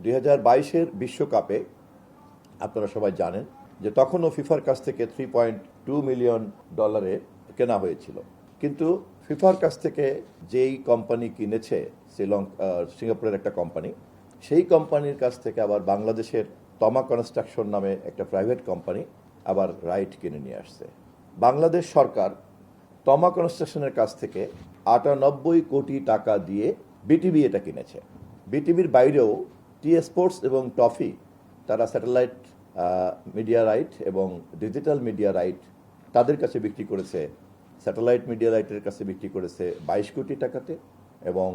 2022-এর বিশ্বকাপে আপনারা সবাই জানেন যে তখনও ফিফার কাছ থেকে $3.2 মিলিয়ন কেনা হয়েছিল, কিন্তু ফিফার কাছ থেকে যেই কোম্পানি কিনেছে সিঙ্গাপুরের একটা কোম্পানি, সেই কোম্পানির কাছ থেকে আবার বাংলাদেশের তমা কনস্ট্রাকশন নামে একটা প্রাইভেট কোম্পানি আবার রাইট কিনে নিয়ে আসছে। বাংলাদেশ সরকার তমা কনস্ট্রাকশনের কাছ থেকে 98 কোটি টাকা দিয়ে বিটিভি এটা কিনেছে। বিটিভির বাইরেও টি স্পোর্টস এবং টফি তারা স্যাটেলাইট মিডিয়া রাইট এবং ডিজিটাল মিডিয়া রাইট তাদের কাছে বিক্রি করেছে। স্যাটেলাইট মিডিয়া রাইটের কাছে বিক্রি করেছে 22 কোটি টাকাতে এবং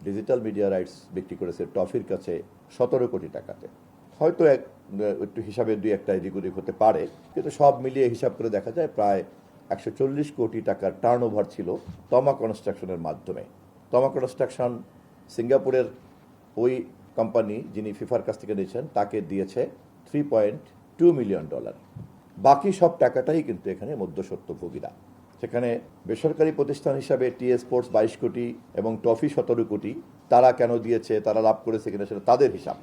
ডিজিটাল মিডিয়া রাইটস বিক্রি করেছে টফির কাছে 17 কোটি টাকাতে। হয়তো একটু হিসাবে দুই একটা এদিক ওদিক হতে পারে, কিন্তু সব মিলিয়ে হিসাব করে দেখা যায় প্রায় 140 কোটি টাকার টার্নওভার ছিল তমা কনস্ট্রাকশনের মাধ্যমে। তমা কনস্ট্রাকশন সিঙ্গাপুরের ওই কোম্পানি যিনি ফিফার কাছ থেকে নিয়েছেন তাকে দিয়েছে $3.2 মিলিয়ন। বাকি সব টাকাটাই কিন্তু এখানে মধ্যস্বত্বভোগীরা। সেখানে বেসরকারি প্রতিষ্ঠান হিসাবে টি স্পোর্টস 22 কোটি এবং টফি 17 কোটি তারা কেন দিয়েছে, তারা লাভ করেছে কিনা সেটা তাদের হিসাব।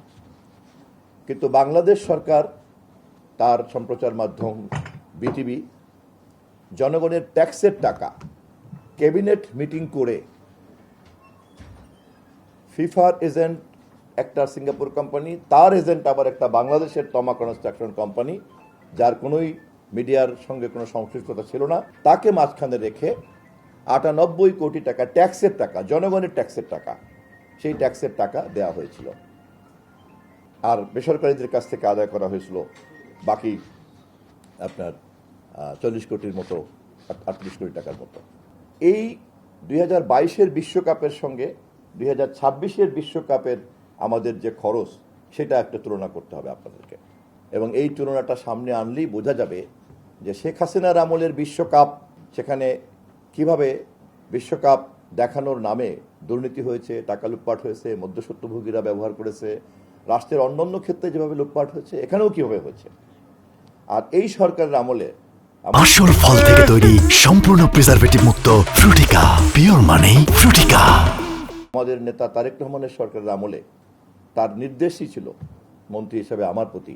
কিন্তু বাংলাদেশ সরকার তার সম্প্রচার মাধ্যম বিটিভি জনগণের ট্যাক্সের টাকা ক্যাবিনেট মিটিং করে ফিফার এজেন্ট একটা সিঙ্গাপুর কোম্পানি, তার এজেন্ট আবার একটা বাংলাদেশের তমা কনস্ট্রাকশন কোম্পানি, যার কোনোই মিডিয়ার সঙ্গে কোনো সংশ্লিষ্টতা ছিল না, তাকে মাঝখানে রেখে 98 কোটি টাকা ট্যাক্সের টাকা, জনগণের ট্যাক্সের টাকা, সেই ট্যাক্সের টাকা দেওয়া হয়েছিল। আর বেসরকারিদের কাছ থেকে আদায় করা হয়েছিল বাকি আপনার 40 কোটির মতো, 38 কোটি টাকার মতো। এই 2022-এর বিশ্বকাপের সঙ্গে 2026-এর বিশ্বকাপের আমাদের যে খরচ, সেটা একটা তুলনা করতে হবে আপনাদেরকে, এবং এই তুলনাটা সামনে আনলেই বোঝা যাবে যে শেখ হাসিনার আমলের বিশ্বকাপ, সেখানে কিভাবে বিশ্বকাপ দেখানোর নামে দুর্নীতি হয়েছে, টাকা লুটপাট হয়েছে, মধ্যস্বত্বভোগীরা ব্যবহার করেছে, রাষ্ট্রের অন্যান্য ক্ষেত্রে যেভাবে লুটপাট হয়েছে এখানেও কিভাবে হয়েছে। আর এই সরকারের আমলে আসল ফল থেকে তৈরি সম্পূর্ণ প্রিজারভেটিভ মুক্ত ফ্রুটিকা, পিওর মানে ফ্রুটিকা। আমাদের নেতা তারেক রহমানের সরকারের আমলে তার নির্দেশই ছিল মন্ত্রী হিসেবে আমার প্রতি,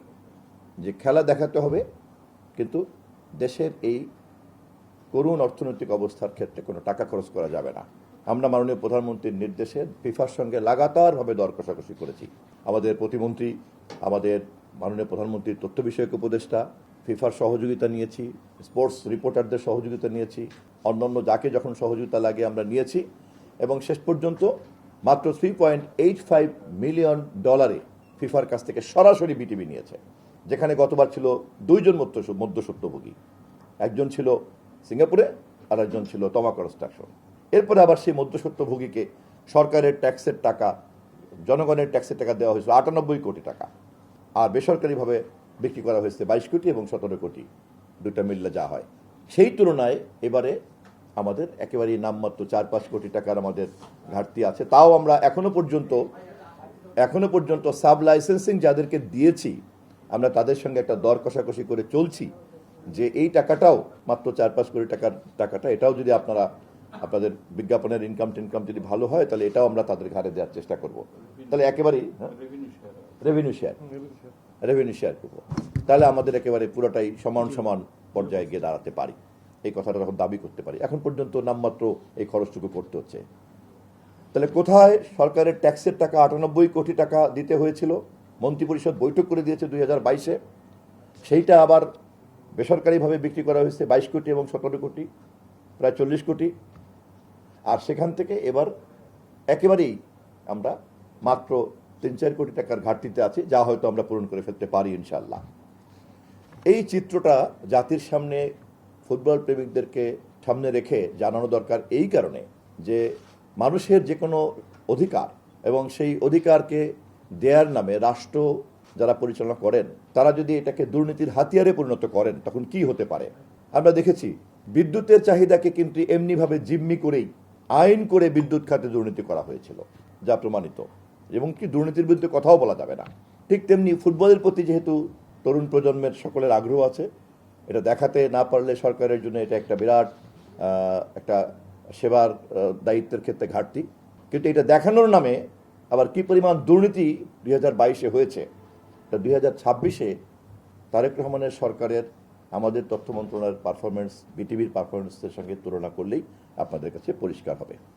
যে খেলা দেখাতে হবে, কিন্তু দেশের এই করুণ অর্থনৈতিক অবস্থার ক্ষেত্রে কোনো টাকা খরচ করা যাবে না। আমরা মাননীয় প্রধানমন্ত্রীর নির্দেশে ফিফার সঙ্গে লাগাতারভাবে দর কষাকষি করেছি। আমাদের প্রতিমন্ত্রী, আমাদের মাননীয় প্রধানমন্ত্রীর তথ্য বিষয়ক উপদেষ্টা, ফিফার সহযোগিতা নিয়েছি, স্পোর্টস রিপোর্টারদের সহযোগিতা নিয়েছি, অন্যান্য যাকে যখন সহযোগিতা লাগে আমরা নিয়েছি, এবং শেষ পর্যন্ত মাত্র $3.85 মিলিয়ন ফিফার কাছ থেকে সরাসরি বিটিভি নিয়েছে, যেখানে গতবার ছিল 2 জন মধ্যস্বত্বভোগী, একজন ছিল সিঙ্গাপুরে আর একজন ছিল তমা কনস্ট্রাকশন। এরপরে আবার সেই মধ্যস্বত্বভোগীকে সরকারের ট্যাক্সের টাকা, জনগণের ট্যাক্সের টাকা দেওয়া হয়েছিল 98 কোটি টাকা, আর বেসরকারিভাবে বিক্রি করা হয়েছে 22 কোটি এবং 17 কোটি, দুটা মিললে যা হয়। সেই তুলনায় এবারে আমাদের একেবারেই নামমাত্র 4-5 কোটি টাকার আমাদের ঘাটতি আছে। তাও আমরা এখনো পর্যন্ত সাব লাইসেন্সিং যাদেরকে দিয়েছি, আমরা তাদের সঙ্গে একটা দর কষাকষি করে চলছি যে এই টাকাটাও, মাত্র 4-5 কোটি টাকাটা এটাও যদি আপনাদের বিজ্ঞাপনের ইনকাম যদি ভালো হয়, তাহলে এটাও আমরা তাদের ঘাড়ে দেওয়ার চেষ্টা করব। তাহলে একেবারেই রেভিনিউ শেয়ার করবো, তাহলে আমাদের একেবারে পুরোটাই সমান পর্যায়ে গিয়ে দাঁড়াতে পারি, এই কথাটা তখন দাবি করতে পারি। এখন পর্যন্ত নামমাত্র এই খরচটুকু করতে হচ্ছে। তাহলে কোথায় সরকারের ট্যাক্সের টাকা 98 কোটি টাকা দিতে হয়েছিল? মন্ত্রিপরিষদ বৈঠক করে দিয়েছে 2022-এ, সেইটা আবার বেসরকারিভাবে বিক্রি করা হয়েছে 22 কোটি এবং 17 কোটি, প্রায় 40 কোটি। আর সেখান থেকে এবার একেবারেই আমরা মাত্র 3-4 কোটি টাকার ঘাটতিতে আছি, যা হয়তো আমরা পূরণ করে ফেলতে পারি ইনশাল্লাহ। এই চিত্রটা জাতির সামনে, ফুটবল প্রেমিকদেরকে সামনে রেখে জানানো দরকার, এই কারণে যে মানুষের যে কোনো অধিকার এবং সেই অধিকারকে দেয়ার নামে রাষ্ট্র যারা পরিচালনা করেন, তারা যদি এটাকে দুর্নীতির হাতিয়ারে পরিণত করেন, তখন কি হতে পারে। আমরা দেখেছি বিদ্যুতের চাহিদাকে কিন্তু এমনিভাবে জিম্মি করেই আইন করে বিদ্যুৎ খাতে দুর্নীতি করা হয়েছিল, যা প্রমাণিত, এবং কি দুর্নীতির বিরুদ্ধে কথাও বলা যাবে না। ঠিক তেমনি ফুটবলের প্রতি যেহেতু তরুণ প্রজন্মের সকলের আগ্রহ আছে, এটা দেখাতে না পারলে সরকারের জন্য এটা একটা বিরাট একটা সেবার দায়িত্বের ক্ষেত্রে ঘাটতি। কিন্তু এটা দেখানোর নামে আবার কি পরিমাণ দুর্নীতি 2022-এ হয়েছে, তা 2026-এ তারেক রহমানের সরকারের আমাদের তথ্য মন্ত্রণালয়ের পারফরমেন্স, বিটিভির পারফরমেন্সের সঙ্গে তুলনা করলেই আপনাদের কাছে পরিষ্কার হবে।